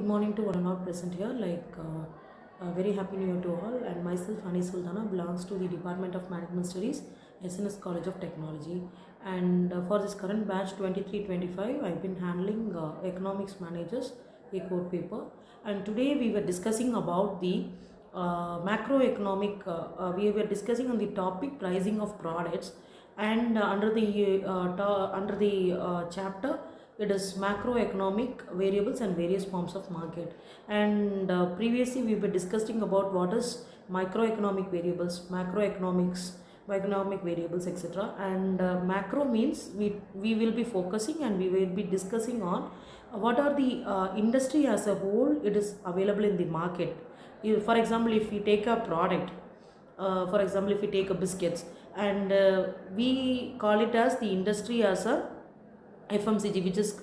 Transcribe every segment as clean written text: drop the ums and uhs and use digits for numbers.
morning to one and all present here. Very happy new year to all. And myself, Hani Sultana, belongs to the Department of Management Studies, SNS College of Technology. And for this current batch 23-25, I've been handling economics managers, a core paper. And today we were discussing about the macroeconomic. We were discussing on the topic pricing of products, and under the chapter it is macroeconomic variables and various forms of market. And previously we were discussing about what is microeconomic variables, economic variables, etc. And macro means we will be focusing and we will be discussing on what are the industry as a whole it is available in the market. For example, if we take a product, for example, if we take a biscuits, and we call it as the industry as a FMCG,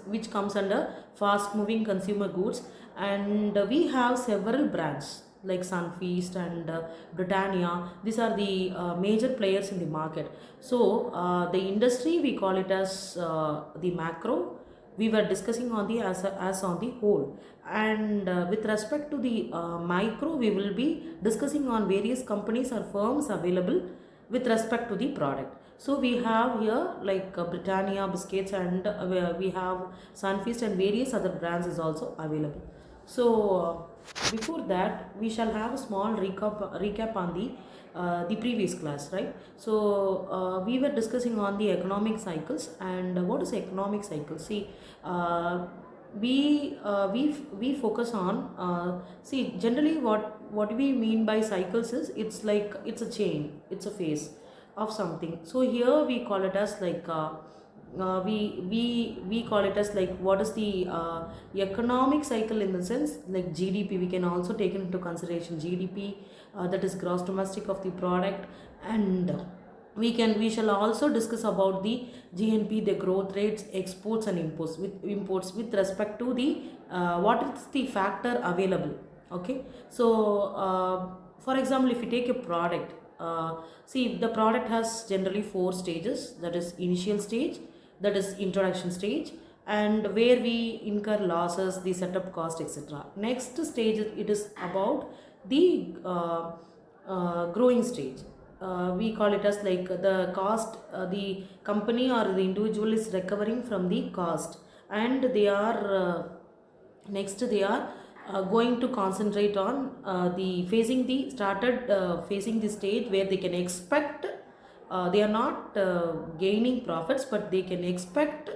which comes under fast moving consumer goods. And we have several brands like Sunfeast and Britannia. These are the major players in the market. So the industry we call it as the macro. We were discussing on the as on the whole. And with respect to the micro, we will be discussing on various companies or firms available with respect to the product. So we have here like Britannia biscuits, and we have Sunfeast and various other brands is also available. So before that, we shall have a small recap on the previous class, right? So we were discussing on the economic cycles. And what is economic cycle? See, we focus on see, generally what we mean by cycles is it's a chain, it's a phase of something. So here we call it as we call it as like what is the economic cycle, in the sense like GDP. We can also take into consideration GDP, that is gross domestic of the product. And we shall also discuss about the GNP, the growth rates, exports and imports with respect to the what is the factor available. Okay, so for example, if you take a product, see, the product has generally 4 stages, that is initial stage, that is introduction stage, and where we incur losses, the setup cost, etc. Next stage, it is about the growing stage. We call it as like the cost, the company or the individual is recovering from the cost, and they are next they are going to concentrate on the facing the stage where they can expect, they are not gaining profits, but they can expect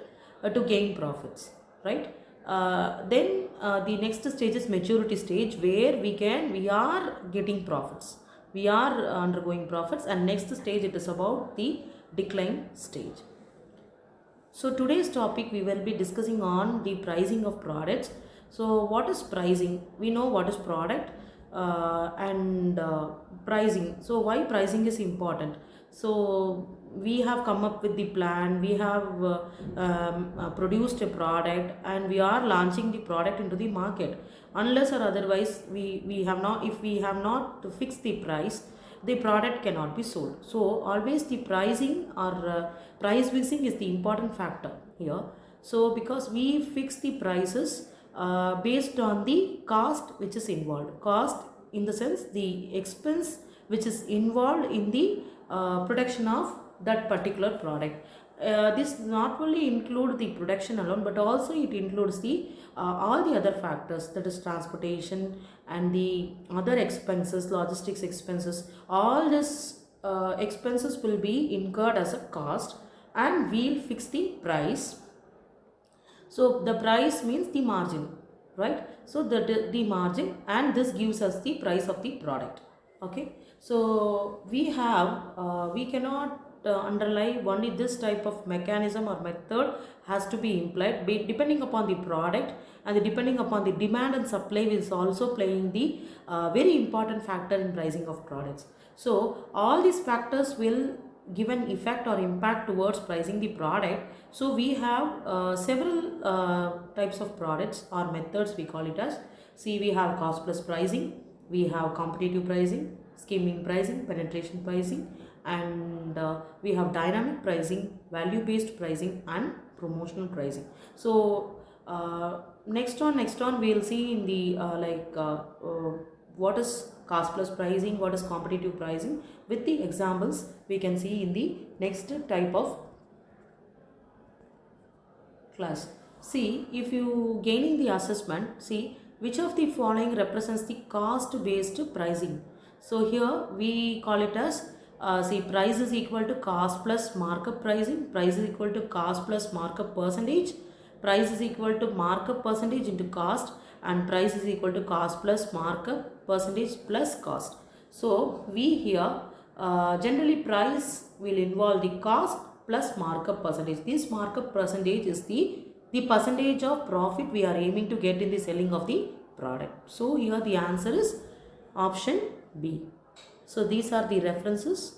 to gain profits, right? Then the next stage is maturity stage, where we are getting profits, we are undergoing profits. And next stage, it is about the decline stage. So today's topic, we will be discussing on the pricing of products. So what is pricing? We know what is product and pricing. So why pricing is important? So we have come up with the plan, we have produced a product, and we are launching the product into the market. Unless or otherwise, we have not, if we have not fixed the price, the product cannot be sold. So always the pricing or price fixing is the important factor here. So because we fix the prices based on the cost which is involved, cost in the sense the expense which is involved in the production of that particular product. This not only include the production alone, but also it includes the all the other factors, that is transportation and the other expenses, logistics expenses. All this expenses will be incurred as a cost, and we'll fix the price. So the price means the margin, right? So the margin, and this gives us the price of the product. Okay, so we cannot underlie only this type of mechanism or method has to be implied, depending upon the product, and depending upon the demand and supply is also playing the very important factor in pricing of products. So all these factors will give an effect or impact towards pricing the product. So we have several types of products or methods, we call it as. See, we have cost plus pricing, we have competitive pricing, skimming pricing, penetration pricing, and we have dynamic pricing, value based pricing, and promotional pricing. So Next on we'll see in the what is cost plus pricing, what is competitive pricing. With the examples we can see in the next type of class. See, if you gaining the assessment, see which of the following represents the cost based pricing. So here we call it as see, price is equal to cost plus markup pricing, price is equal to cost plus markup percentage, price is equal to markup percentage into cost, and price is equal to cost plus markup percentage plus cost. So we here generally price will involve the cost plus markup percentage. This markup percentage is the percentage of profit we are aiming to get in the selling of the product. So here the answer is option B. So these are the references.